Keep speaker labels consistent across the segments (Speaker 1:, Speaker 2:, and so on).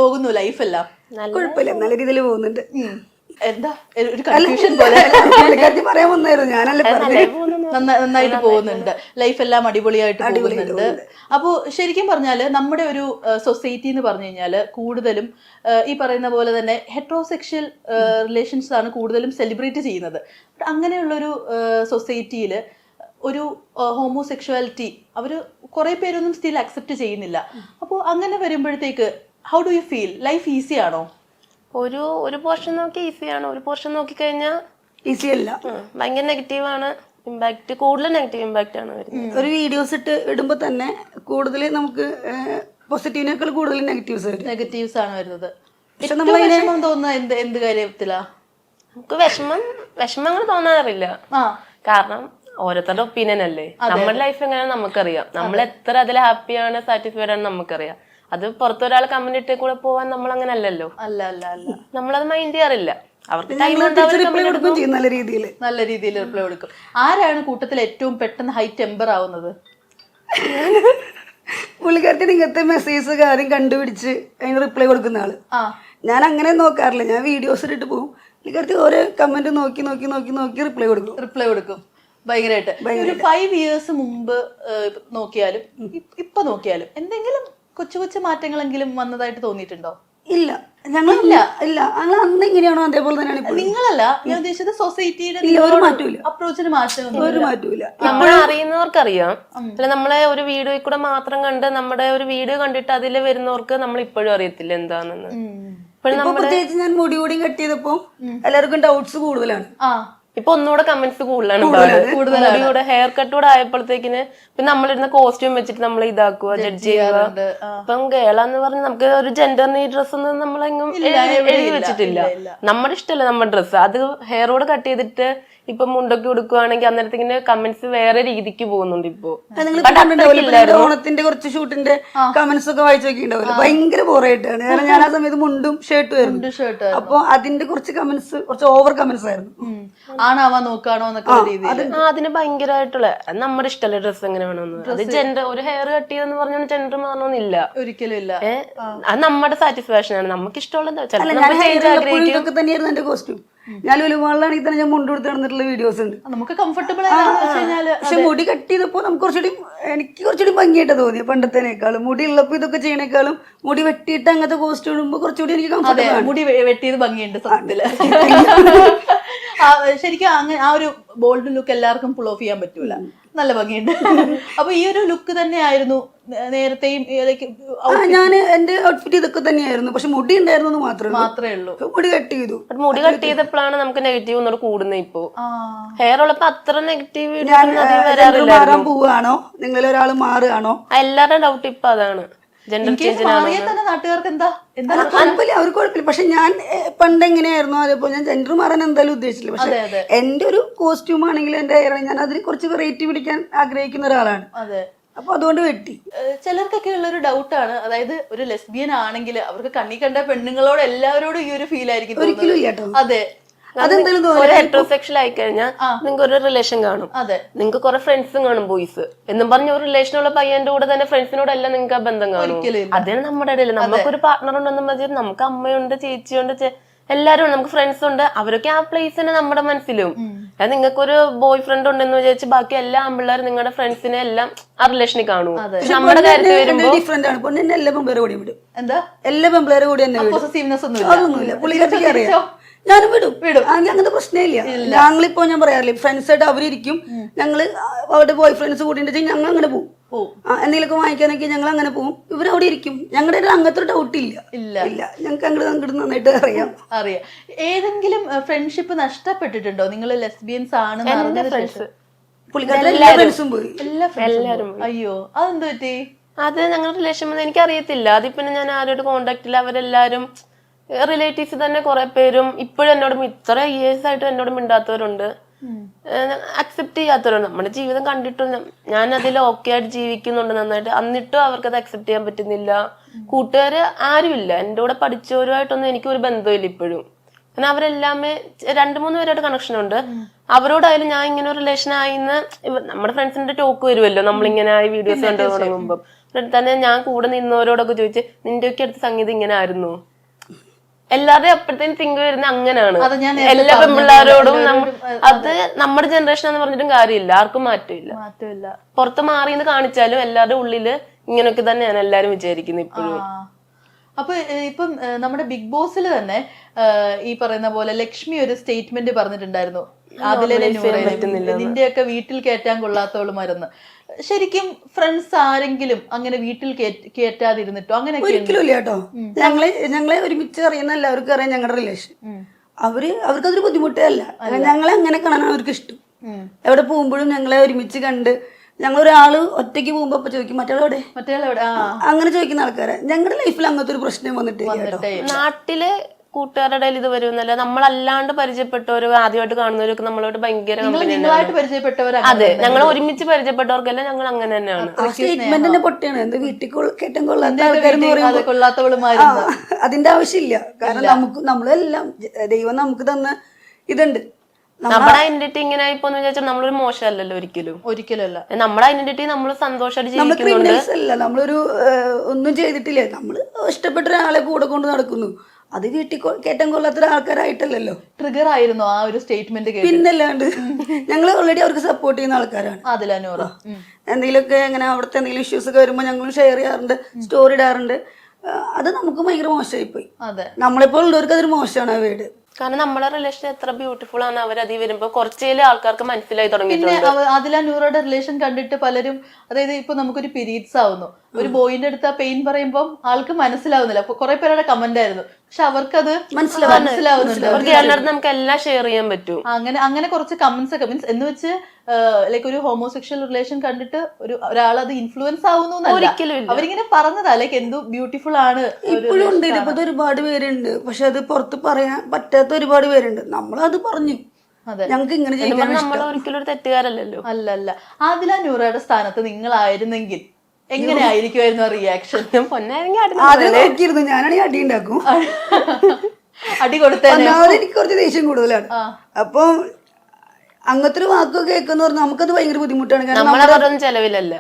Speaker 1: പോകുന്നു ലൈഫെല്ലാം?
Speaker 2: കുഴപ്പമില്ല, നല്ല രീതിയിൽ പോകുന്നുണ്ട്.
Speaker 1: എന്താ ഒരു കൺഫ്യൂഷൻ പോലെ
Speaker 2: പറയാൻ വന്നായിരുന്നു, ഞാനല്ലേ
Speaker 1: നന്നായിട്ട് പോകുന്നുണ്ട്, ലൈഫ് എല്ലാം അടിപൊളിയായിട്ട് പോകുന്നുണ്ട്. അപ്പോൾ ശരിക്കും പറഞ്ഞാൽ നമ്മുടെ ഒരു സൊസൈറ്റി എന്ന് പറഞ്ഞു കഴിഞ്ഞാൽ കൂടുതലും ഈ പറയുന്ന പോലെ തന്നെ ഹെട്രോസെക്ഷൽ റിലേഷൻസ് ആണ് കൂടുതലും സെലിബ്രേറ്റ് ചെയ്യുന്നത്. അങ്ങനെയുള്ളൊരു സൊസൈറ്റിയിൽ ഒരു ഹോമോസെക്ഷുവാലിറ്റി അവർ കുറേ പേരൊന്നും സ്റ്റിൽ അക്സെപ്റ്റ് ചെയ്യുന്നില്ല. അപ്പോൾ അങ്ങനെ വരുമ്പോഴത്തേക്ക് how do you feel? Life easy ആണോ?
Speaker 3: ഒരു പോർഷൻ നോക്കി ഈസിയാണ്, ഒരു പോർഷൻ നോക്കിക്കഴിഞ്ഞാൽ
Speaker 2: ഈസി അല്ല.
Speaker 3: ഭയങ്കര നെഗറ്റീവാണ് ഇമ്പാക്ട്, കൂടുതൽ നെഗറ്റീവ് ഇമ്പാക്ട് ആണ് വരുന്നത്.
Speaker 2: ഒരു വീഡിയോസ് ഇടുമ്പോൾ തന്നെ കൂടുതൽ നമുക്ക് പോസിറ്റീവിനേക്കാൾ കൂടുതൽ
Speaker 1: നെഗറ്റീവ്സ് ആണ് വരുന്നത്. പക്ഷെ നമ്മൾ വിഷമം തോന്നുന്ന എന്ത് കാര്യത്തിലാ?
Speaker 3: നമുക്ക് വിഷമങ്ങൾ തോന്നാറില്ല, കാരണം ഓരോരുത്തരുടെ ഒപ്പീനിയൻ അല്ലേ. നമ്മുടെ ലൈഫ് എങ്ങനെയാണെന്ന് നമുക്കറിയാം, നമ്മൾ എത്ര അതിൽ ഹാപ്പിയാണ് സാറ്റിസ്ഫൈഡ് ആണ് നമുക്കറിയാം. അത് പുറത്തൊരാൾ കമന്റ് ഇട്ടേ കൂടെ പോവാൻ നമ്മൾ അങ്ങനെ അല്ലല്ലോ. നമ്മളത് മൈൻഡ് ചെയ്യാറില്ല. അവർക്ക്
Speaker 1: നല്ല രീതിയിൽ റിപ്ലൈ കൊടുക്കും. ആരാണ് കൂട്ടത്തിൽ ഏറ്റവും പെട്ടെന്ന് ഹൈ ടെമ്പർ ആവുന്നത്?
Speaker 2: പുള്ളിക്കാരത്തി ഇങ്ങനത്തെ മെസ്സേജ് കാര്യം കണ്ടുപിടിച്ച് അതിന് റിപ്ലൈ കൊടുക്കുന്ന ആള്. ഞാൻ അങ്ങനെ നോക്കാറില്ല, ഞാൻ വീഡിയോസ് ഇട്ടിട്ട് പോകും, പുള്ളിക്കാരത്തി ഓരോ കമന്റ് നോക്കി നോക്കി നോക്കി നോക്കി റിപ്ലൈ കൊടുക്കും. ഭയങ്കരമായിട്ട്. ഒരു 5 years മുമ്പ് നോക്കിയാലും ഇപ്പൊ നോക്കിയാലും എന്തെങ്കിലും കൊച്ചു കൊച്ചു മാറ്റങ്ങളെങ്കിലും വന്നതായിട്ട് തോന്നിയിട്ടുണ്ടോ? ഇല്ല, ഞങ്ങൾ അന്ന് എങ്ങനെയാണോ അതേപോലെ തന്നെയാണ്.
Speaker 1: നിങ്ങളല്ല ഞാൻ ഉദ്ദേശിച്ചത്, സൊസൈറ്റിയുടെ അപ്രോച്ചിന്
Speaker 3: മാറ്റമില്ല. നമ്മളെ അറിയുന്നവർക്കറിയാം. അല്ല, നമ്മളെ ഒരു വീഡിയോയിൽ കൂടെ മാത്രം കണ്ട് നമ്മുടെ ഒരു വീഡിയോ കണ്ടിട്ട് അതിൽ വരുന്നവർക്ക് നമ്മൾ ഇപ്പോഴും അറിയത്തില്ല എന്താണെന്ന്.
Speaker 2: പ്രത്യേകിച്ച് ഞാൻ മുടി കട്ട് ചെയ്തപ്പോ എല്ലാവർക്കും ഡൗട്ട്സ് കൂടുതലാണ്.
Speaker 3: ഇപ്പൊ ഒന്നുകൂടെ കമന്റ്സ് കൂടുതലാണ് മുടിയുടെ ഹെയർ കട്ടൂടെ ആയപ്പോഴത്തേക്കിന് പിന്നെ നമ്മളിരുന്ന കോസ്റ്റ്യൂം വെച്ചിട്ട് നമ്മൾ ഇതാക്കുക, ജഡ്ജ് ചെയ്യുക. ഇപ്പം ഗേളാന്ന് പറഞ്ഞ് നമുക്ക് ഒരു ജെൻഡറിന് ഈ ഡ്രസ് ഒന്നും നമ്മളെങ്ങും എഴുതി വെച്ചിട്ടില്ല. നമ്മുടെ ഇഷ്ടമല്ല നമ്മുടെ ഡ്രസ്സ്. അത് ഹെയറോട് കട്ട് ചെയ്തിട്ട് ഇപ്പൊ മുണ്ടൊക്കെ കൊടുക്കുവാണെങ്കിൽ അന്നേരത്തേക്കിന് കമന്റ്സ് വേറെ രീതിക്ക് പോകുന്നുണ്ട്. ഇപ്പൊ
Speaker 2: ഓണത്തിന്റെ കുറച്ച് ഷൂട്ടിന്റെ കമന്റ്സ് ഒക്കെ വായിച്ചു നോക്കിണ്ടാവില്ല, ഭയങ്കര ബോറായിട്ടാണ്. കാരണം ഞാൻ ആ സമയത്ത് മുണ്ടും ഷർട്ടും ആയിരുന്നു. അപ്പൊ അതിന്റെ കുറച്ച് കമന്റ്സ് കുറച്ച് ഓവർ കമന്റ്സ് ആയിരുന്നു.
Speaker 1: ആണാവാൻ നോക്കാണോ എന്നൊക്കെ
Speaker 3: അതിന് ഭയങ്കരമായിട്ടുള്ള നമ്മുടെ ഇഷ്ടമല്ല ഡ്രസ്സ് എങ്ങനെ വേണമെന്ന്. അത് ജെൻഡർ ഒരു ഹെയർ കട്ട് ചെയ്തെന്ന് പറഞ്ഞാൽ ജെൻഡർ മാറണമെന്നില്ല,
Speaker 1: ഒരിക്കലും ഇല്ല.
Speaker 3: അത് നമ്മുടെ സാറ്റിസ്ഫാക്ഷൻ ആണ്, നമുക്ക് ഇഷ്ടമുള്ളത്.
Speaker 2: തന്നെയായിരുന്നു എന്റെ കോസ്റ്റ്യൂം. ഞാൻ ലുലുമാളിലാണെങ്കിൽ തന്നെ ഞാൻ മുണ്ട് കൊടുത്ത് നടന്നിട്ടുള്ള വീഡിയോസ് ഉണ്ട്.
Speaker 1: നമുക്ക് കംഫർട്ടബിൾ.
Speaker 2: പക്ഷെ മുടി കട്ട് ചെയ്തപ്പോ നമുക്ക് എനിക്ക് കുറച്ചുകൂടി ഭംഗിയായിട്ട് തോന്നി പണ്ടത്തേനേക്കാളും. മുടി ഉള്ളപ്പോ ഇതൊക്കെ ചെയ്യണേക്കാളും മുടി വെട്ടിയിട്ട് അങ്ങനത്തെ കോസ്റ്റ്യൂം ഇടുമ്പോ കുറച്ചുകൂടി എനിക്ക് കംഫർട്ടബിൾ.
Speaker 1: മുടി വെട്ടിയത് ഭംഗിയുണ്ട് സത്യത്തില്. ശരിക്കും അങ്ങനെ ആ ഒരു ബോൾഡ് ലുക്ക് എല്ലാവർക്കും പുൾ ഓഫ് ചെയ്യാൻ പറ്റൂല, നല്ല ഭംഗിയുണ്ട്. അപ്പൊ ഈ ഒരു ലുക്ക് തന്നെയായിരുന്നു നേരത്തെയും?
Speaker 2: ഞാൻ എന്റെ ഔട്ട്ഫിറ്റ് ഇതൊക്കെ തന്നെയായിരുന്നു, പക്ഷെ മുടി ഉണ്ടായിരുന്നു മാത്രമേ ഉള്ളൂ. മുടി കട്ട്
Speaker 3: ചെയ്തപ്പോഴാണ് നമുക്ക് നെഗറ്റീവ് ഒന്നുകൂടെ കൂടുന്നത്. ഇപ്പൊ ഹെയർ ഉള്ളപ്പോ അത്ര നെഗറ്റീവ്
Speaker 2: മാറാൻ പോവാണോ, നിങ്ങൾ ഒരാൾ മാറുകയാണോ?
Speaker 3: എല്ലാവരുടെ ഡൗട്ട് ഇപ്പൊ അതാണ്.
Speaker 1: നാട്ടുകാർക്ക്
Speaker 2: അവർക്ക് കുഴപ്പമില്ല. പക്ഷെ ഞാൻ പണ്ട് എങ്ങനെയായിരുന്നു അതേപോലെ ഞാൻ ജെൻഡർ മാറാൻ എന്തായാലും ഉദ്ദേശിച്ചില്ല. പക്ഷെ എന്റെ ഒരു കോസ്റ്റ്യൂം ആണെങ്കിൽ എന്റെ ഹെയർ ഞാൻ അതിന് കുറച്ച് വെറൈറ്റി പിടിക്കാൻ ആഗ്രഹിക്കുന്ന ഒരാളാണ്. അപ്പൊ അതുകൊണ്ട് വെട്ടി.
Speaker 1: ചിലർക്കൊക്കെ ഉള്ള ഒരു ഡൗട്ടാണ്, അതായത് ഒരു ലെസ്ബിയൻ ആണെങ്കിൽ അവർക്ക് കണ്ണി കണ്ട പെണ്ണുങ്ങളോട് എല്ലാവരോടും ഈ ഒരു ഫീൽ ആയിരിക്കും.
Speaker 2: ഒരിക്കലും ഇല്ല കേട്ടോ.
Speaker 1: അതെ,
Speaker 3: ഒരു ഹെറ്ററോസെക്ഷൽ ആയി കഴിഞ്ഞാൽ നിങ്ങൾക്ക് ഒരു റിലേഷൻ കാണും, നിങ്ങൾക്ക് കുറെ ഫ്രണ്ട്സും കാണും ബോയ്സ് എന്നും പറഞ്ഞ ഒരു റിലേഷനുള്ള പയ്യന്റെ കൂടെ തന്നെ ഫ്രണ്ട്സിനോടെല്ലാം നിങ്ങൾക്ക് ആ ബന്ധം കാണും. അതിന് നമ്മുടെ ഇടയിൽ നമുക്കൊരു പാർട്ണർ ഉണ്ടെന്നും മതി, നമുക്ക് അമ്മയുണ്ട്, ചേച്ചിയുണ്ട്, എല്ലാരും ഉണ്ട്, നമുക്ക് ഫ്രണ്ട്സ് ഉണ്ട്. അവരൊക്കെ ആ പ്ലേസിന് നമ്മുടെ മനസ്സിലും. അതായത് നിങ്ങൾക്കൊരു ബോയ് ഫ്രണ്ട് ഉണ്ടെന്ന് വിചാരിച്ച് ബാക്കി എല്ലാ ആമ്പിള്ളേരും നിങ്ങളുടെ ഫ്രണ്ട്സിനെ എല്ലാം ആ റിലേഷനിൽ കാണും. നമ്മുടെ കാര്യത്തിൽ വരുമ്പോ
Speaker 2: ഡിഫറെന്റ് ആണ്. എല്ലാ പെമ്പിളേരെ കൂടി വിടും. എല്ലാ പെമ്പിളേരെ കൂടി അതൊന്നുമില്ല. പുള്ളിക്കാർക്ക് അറിയാം, ഞാനും വിടും. അങ്ങനത്തെ പ്രശ്നമില്ല. ഞങ്ങളിപ്പോ ഞാൻ പറയാറില്ല, ഫ്രണ്ട്സ് ആയിട്ട് അവരിയ്ക്കും, ഞങ്ങള് അവരുടെ ബോയ് ഫ്രണ്ട്സ് കൂട്ടിട്ട് ഞങ്ങൾ അങ്ങനെ പോകും. എന്തെങ്കിലുമൊക്കെ വാങ്ങിക്കാനൊക്കെ ഞങ്ങൾ അങ്ങനെ പോകും, ഇവരവിടെ ഇരിക്കും. ഞങ്ങളുടെ അങ്ങനത്തെ ഒരു ഡൗട്ട് ഇല്ല. ഞങ്ങൾക്ക് അങ്ങോട്ട് നന്നായിട്ട് അറിയാം.
Speaker 1: ഏതെങ്കിലും ഫ്രണ്ട്ഷിപ്പ് നഷ്ടപ്പെട്ടിട്ടുണ്ടോ നിങ്ങൾ ലെസ്ബിയൻസ് ആണ്?
Speaker 3: എല്ലാവരും.
Speaker 1: അയ്യോ, അതെന്ത് പറ്റി?
Speaker 3: അത് ഞങ്ങളുടെ റിലേഷൻ എനിക്കറിയത്തില്ല. അതിപ്പിന്നെ ഞാൻ ആരോട് കോണ്ടാക്ട് ഇല്ല. അവരെല്ലാരും റിലേറ്റീവ്സ് തന്നെ കുറെ പേരും ഇപ്പോഴും എന്നോട് ഇത്ര ഇയേഴ്സ് ആയിട്ട് എന്നോട് മിണ്ടാത്തവരുണ്ട്, അക്സെപ്റ്റ് ചെയ്യാത്തവരുണ്ട്. നമ്മുടെ ജീവിതം കണ്ടിട്ടും ഞാൻ അതിൽ ഓക്കെ ആയിട്ട് ജീവിക്കുന്നുണ്ട് നന്നായിട്ട്, എന്നിട്ടും അവർക്കത് അക്സെപ്റ്റ് ചെയ്യാൻ പറ്റുന്നില്ല. കൂട്ടുകാര് ആരുമില്ല, എൻ്റെ കൂടെ പഠിച്ചവരുമായിട്ടൊന്നും എനിക്കൊരു ബന്ധമില്ല ഇപ്പോഴും. കാരണം അവരെല്ലാമേ 2-3 പേരായിട്ട് കണക്ഷൻ ഉണ്ട്. അവരോടായാലും ഞാൻ ഇങ്ങനെ ഒരു റിലേഷൻ ആയിന്ന് നമ്മുടെ ഫ്രണ്ട്സിന്റെ ടോക്ക് വരുമല്ലോ നമ്മളിങ്ങനെ വീഡിയോസ് കണ്ടു തുടങ്ങുമ്പോൾ, തന്നെ ഞാൻ കൂടെ നിന്നവരോടൊക്കെ ചോദിച്ച് നിന്റെയൊക്കെ അടുത്ത സംഗീതം ഇങ്ങനെ ആയിരുന്നു. എല്ലാവരുടെയും അപ്പോഴത്തേനും തിങ്ക് വരുന്ന അങ്ങനെയാണ്. എല്ലാ പെൺപിള്ളേരോടും അത് നമ്മുടെ ജനറേഷൻ എന്ന് പറഞ്ഞിട്ടും കാര്യമില്ല, ആർക്കും മാറ്റമില്ല. പുറത്ത് മാറിയെന്ന് കാണിച്ചാലും എല്ലാവരുടെ ഉള്ളില് ഇങ്ങനെയൊക്കെ തന്നെയാണ് എല്ലാരും വിചാരിക്കുന്നത് ഇപ്പോഴും.
Speaker 1: അപ്പൊ ഇപ്പം നമ്മുടെ ബിഗ് ബോസിൽ തന്നെ ഈ പറയുന്ന പോലെ ലക്ഷ്മി ഒരു സ്റ്റേറ്റ്മെന്റ് പറഞ്ഞിട്ടുണ്ടായിരുന്നു, അതിലെ നിന്റെയൊക്കെ വീട്ടിൽ കയറ്റാൻ കൊള്ളാത്തവളുമാരെന്ന്. ശരിക്കും ഫ്രണ്ട്സ് ആരെങ്കിലും അങ്ങനെ വീട്ടിൽ കയറ്റാതിരുന്നിട്ടോ അങ്ങനെയൊക്കെ?
Speaker 2: ഒരിക്കലും ഇല്ല കേട്ടോ. ഞങ്ങളെ ഒരുമിച്ച് അറിയുന്ന എല്ലാവർക്കും അറിയാം ഞങ്ങളുടെ റിലേഷൻ. അവർക്കതൊരു ബുദ്ധിമുട്ടേ അല്ല. ഞങ്ങളെ അങ്ങനെ കാണാനാണ് അവർക്ക് ഇഷ്ടം. എവിടെ പോകുമ്പോഴും ഞങ്ങളെ ഒരുമിച്ച് കണ്ട്, ഞങ്ങൾ ഒരാള് ഒറ്റയ്ക്ക് പോകുമ്പോ അപ്പൊ ചോദിക്കും മറ്റേ അങ്ങനെ ചോദിക്കുന്ന ആൾക്കാരെ. ഞങ്ങളുടെ ലൈഫിൽ അങ്ങനത്തെ ഒരു പ്രശ്നം വന്നിട്ടേ.
Speaker 3: നാട്ടിലെ കൂട്ടുകാരുടെ ഇടയിൽ ഇത് വരുന്നല്ല, നമ്മളല്ലാണ്ട് പരിചയപ്പെട്ടവര് ആദ്യമായിട്ട് കാണുന്നവരൊക്കെ നമ്മളോട് ഭയങ്കര അതെ, ഞങ്ങൾ ഒരുമിച്ച് പരിചയപ്പെട്ടവർക്കെല്ലാം ഞങ്ങൾ അങ്ങനെ തന്നെയാണ്.
Speaker 2: സ്റ്റേറ്റ്മെന്റിന്റെ പൊട്ടിയാണ് എന്ത് വീട്ടിൽ കയറ്റം കൊള്ളാത്തവളുമാർ. അതിന്റെ ആവശ്യമില്ല. കാരണം നമ്മളെല്ലാം ദൈവം നമുക്ക് തന്ന ഇതുണ്ട്.
Speaker 3: നമ്മുടെ ഐഡന്റിറ്റി ഇങ്ങനെ ആയിപ്പോന്ന് വിചാരിച്ചാൽ നമ്മളൊരു മോശമല്ലല്ലോ, ഒരിക്കലല്ല. നമ്മുടെ ഐഡന്റിറ്റി നമ്മൾ സന്തോഷമായിട്ട് ജീവിക്കുന്നുണ്ട്.
Speaker 2: നമ്മളൊരു ഒന്നും ചെയ്തിട്ടില്ല. നമ്മള് ഇഷ്ടപ്പെട്ട ഒരാളെ കൂടെ കൊണ്ട് നടക്കുന്നു. അത് വീട്ടിൽ കയറ്റം കൊള്ളാത്ത ആൾക്കാരായിട്ടല്ലോ.
Speaker 1: ട്രിഗർ ആയിരുന്നു ആ ഒരു സ്റ്റേറ്റ്മെന്റ്.
Speaker 2: പിന്നല്ലാണ്ട് ഞങ്ങൾ ഓൾറെഡി അവർക്ക് സപ്പോർട്ട് ചെയ്യുന്ന ആൾക്കാരാണ്. എന്തെങ്കിലുമൊക്കെ അങ്ങനെ അവിടുത്തെ എന്തെങ്കിലും ഇഷ്യൂസ് ഒക്കെ വരുമ്പോൾ ഞങ്ങൾ ഷെയർ ചെയ്യാറുണ്ട്, സ്റ്റോറി ഇടാറുണ്ട്. അത് നമുക്ക് ഭയങ്കര മോശമായിപ്പോയി. നമ്മളിപ്പോൾ ഉള്ളവർക്ക് അതൊരു മോശമാണ് ആ വീട്.
Speaker 3: കാരണം നമ്മുടെ റിലേഷൻ എത്ര ബ്യൂട്ടിഫുൾ ആണ് അവരതി വരുമ്പോ കുറച്ചേലും ആൾക്കാർക്ക് മനസ്സിലായി തുടങ്ങിയിട്ടുണ്ട്.
Speaker 1: അതിലാ നൂറയുടെ റിലേഷൻ കണ്ടിട്ട് പലരും, അതായത് ഇപ്പൊ നമുക്കൊരു പീരീഡ്സ് ആവുന്നു, ഒരു ബോയിന്റെ അടുത്ത് ആ പെയിൻ പറയുമ്പോൾ ആൾക്ക് മനസ്സിലാവുന്നില്ല. അപ്പൊ കുറെ പേരുടെ കമന്റ് ആയിരുന്നു, പക്ഷെ അവർക്കത് മനസ്സിലാവുന്നുണ്ട്.
Speaker 3: നമുക്ക് എല്ലാം ഷെയർ ചെയ്യാൻ പറ്റും.
Speaker 1: അങ്ങനെ കുറച്ച് കമന്റ്സ് ഒക്കെ മീൻസ് എന്ന് വെച്ച് ലൈക്ക് ഒരു ഹോമോസെക്ഷൽ റിലേഷൻ കണ്ടിട്ട് ഒരാളത് ഇൻഫ്ലുവൻസ് ആവുന്നു അവരിങ്ങനെ പറഞ്ഞതാ, ലൈക്ക് എന്തു ബ്യൂട്ടിഫുൾ ആണ്.
Speaker 2: ഇപ്പോഴും ഉണ്ട്, ഇപ്പോഴത്തെ ഒരുപാട് പേരുണ്ട്. പക്ഷെ അത് പുറത്ത് പറയാൻ പറ്റാത്ത ഒരുപാട് പേരുണ്ട്. നമ്മളത് പറഞ്ഞു, ഞങ്ങൾക്ക് ഇങ്ങനെ ചെയ്യാൻ.
Speaker 3: നമ്മൾ ഒരിക്കലും ഒരു തെറ്റുകാരല്ലല്ലോ.
Speaker 1: അല്ലല്ല. ആദില നൂറയുടെ സ്ഥാനത്ത് നിങ്ങളായിരുന്നെങ്കിൽ എങ്ങനെയായിരിക്കുമായിരുന്നു റിയാക്ഷൻ?
Speaker 2: നോക്കിയിരുന്നു ഞാനാണെങ്കിൽ അടി ഉണ്ടാക്കും.
Speaker 1: അടി കൊടുത്തേ
Speaker 2: എനിക്ക് കുറച്ച് ദേഷ്യം കൂടുതലാണ്. അപ്പൊ അങ്ങനത്തെ ഒരു വാക്കൊക്കെ കേൾക്കുന്ന പറഞ്ഞാൽ നമുക്കത് ഭയങ്കര ബുദ്ധിമുട്ടാണ്.
Speaker 3: ചെലവിലല്ല,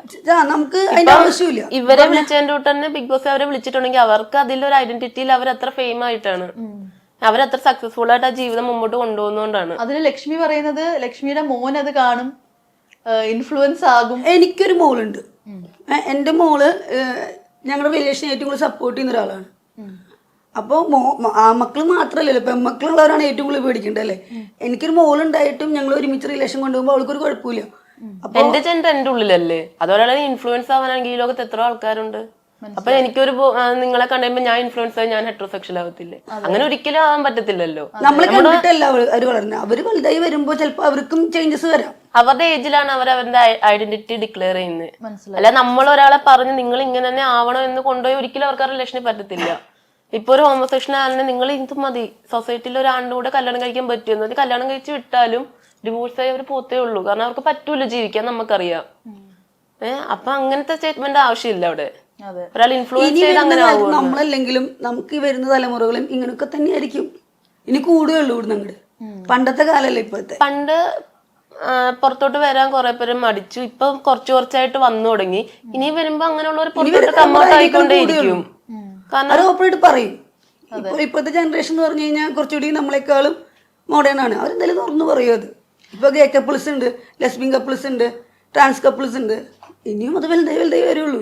Speaker 2: നമുക്ക് അതിന്റെ ആവശ്യമില്ല.
Speaker 3: ഇവരെ വിളിച്ചതിന്റെ കൂട്ടന്നെ ബിഗ് ബോസ് അവരെ വിളിച്ചിട്ടുണ്ടെങ്കിൽ അവർക്ക് അതിലൊരു ഐഡന്റിറ്റിയിൽ അവരത്ര ഫെയിം ആയിട്ടാണ്, അവരത്ര സക്സസ്ഫുൾ ആയിട്ട് ആ ജീവിതം മുമ്പോട്ട് കൊണ്ടുപോകുന്നോണ്ടാണ്.
Speaker 1: അതിന് ലക്ഷ്മി പറയുന്നത് ലക്ഷ്മിയുടെ മോൻ അത് കാണും, ഇൻഫ്ലുവൻസ് ആകും.
Speaker 2: എനിക്കൊരു മോളുണ്ട്. എന്റെ മോള് ഞങ്ങളുടെ റിലേഷൻ ഏറ്റവും കൂടുതൽ സപ്പോർട്ട് ചെയ്യുന്ന ഒരാളാണ്. അപ്പൊ ആ മക്കള് മാത്രല്ലല്ലോ, പെൺമക്കളുള്ളവരാണ് ഏറ്റവും കൂടുതൽ പേടിക്കേണ്ടത് അല്ലേ. എനിക്കൊരു മോളുണ്ടായിട്ടും ഞങ്ങൾ ഒരുമിച്ച് റിലേഷൻ കൊണ്ടുപോകുമ്പോൾ അവൾക്കൊരു കുഴപ്പമില്ല.
Speaker 3: എന്റെ എന്റെ ഉള്ളിലല്ലേ, അതുപോലെ ഇൻഫ്ലുവൻസ് ആവാനാണെങ്കിൽ ഈ ലോകത്ത് എത്ര ആൾക്കാരുണ്ട്. അപ്പൊ എനിക്കൊരു നിങ്ങളെ കണ്ടുമ്പോ ഞാൻ ഇൻഫ്ലുവൻസ് ആയി ഞാൻ ഹെറ്ററോസെക്ഷൽ ആവത്തില്ലേ? അങ്ങനെ ഒരിക്കലും ആവാൻ പറ്റത്തില്ലല്ലോ.
Speaker 2: നമ്മളെ കണ്ടിട്ടല്ല അവര് വളർന്നത്. അവര് വലുതായി വരുമ്പോ ചിലപ്പോ അവർക്കും ചേഞ്ചസ് വരാം.
Speaker 3: അവരുടെ ഏജിലാണ് അവരുടെ ഐഡന്റിറ്റി ഡിക്ലെയർ ചെയ്യുന്നത്. അല്ല നമ്മൾ ഒരാളെ പറഞ്ഞ് നിങ്ങൾ ഇങ്ങനെ തന്നെ ആവണം എന്ന് കൊണ്ടുപോയി ഒരിക്കലും അവർക്ക് ആ റിലേഷനിൽ പറ്റത്തില്ല. ഇപ്പൊ ഒരു ഹോമോസെക്ഷൻ ആണെന്ന് നിങ്ങൾ ഇത് മതി, സൊസൈറ്റിയിൽ ഒരാളുടെ കൂടെ കല്യാണം കഴിക്കാൻ പറ്റുമെന്ന് കല്യാണം കഴിച്ച് വിട്ടാലും ഡിവോഴ്സ് ആയി അവർ പോത്തേ ഉള്ളൂ. കാരണം അവർക്ക് പറ്റൂല ജീവിക്കാൻ, നമുക്കറിയാം. അപ്പൊ അങ്ങനത്തെ സ്റ്റേറ്റ്മെന്റ് ആവശ്യമില്ല അവിടെ. ഒരാൾ ഇൻഫ്ലുവൻസ് ചെയ്ത് അങ്ങനെ
Speaker 2: നമ്മളല്ലെങ്കിലും നമുക്ക് ഈ വരുന്ന തലമുറകളും ഇങ്ങനെയൊക്കെ തന്നെയായിരിക്കും. ഇനി കൂടുകയുള്ളൂ ഇവിടെ അങ്ങോട്ട്. പണ്ടത്തെ കാലല്ലേ ഇപ്പോഴത്തെ.
Speaker 3: പണ്ട് പുറത്തോട്ട് വരാൻ കുറെ പേര് മടിച്ചു, ഇപ്പൊ കുറച്ചായിട്ട് വന്നു തുടങ്ങി. ഇനി വരുമ്പോ അങ്ങനെയുള്ളവർ പുറത്തോട്ട് കമ്മൗട്ട് ആയിക്കൊണ്ടേയിരിക്കും.
Speaker 2: അത് ഓപ്പറേറ്റ് പറയും. ഇപ്പോഴത്തെ ജനറേഷൻ എന്ന് പറഞ്ഞു കഴിഞ്ഞാൽ കുറച്ചുകൂടി നമ്മളെക്കാളും മോഡേൺ ആണ്. അവരെന്തായാലും തുറന്നു പറയും. അത് ഇപ്പൊ ഗേ കപ്പിൾസ് ഉണ്ട്, ലെസ്ബിയൻ കപ്പിൾസ് ഉണ്ട്, ട്രാൻസ് കപ്പിൾസ് ഉണ്ട്. ഇനിയും അത് വലുതായി വരുള്ളൂ.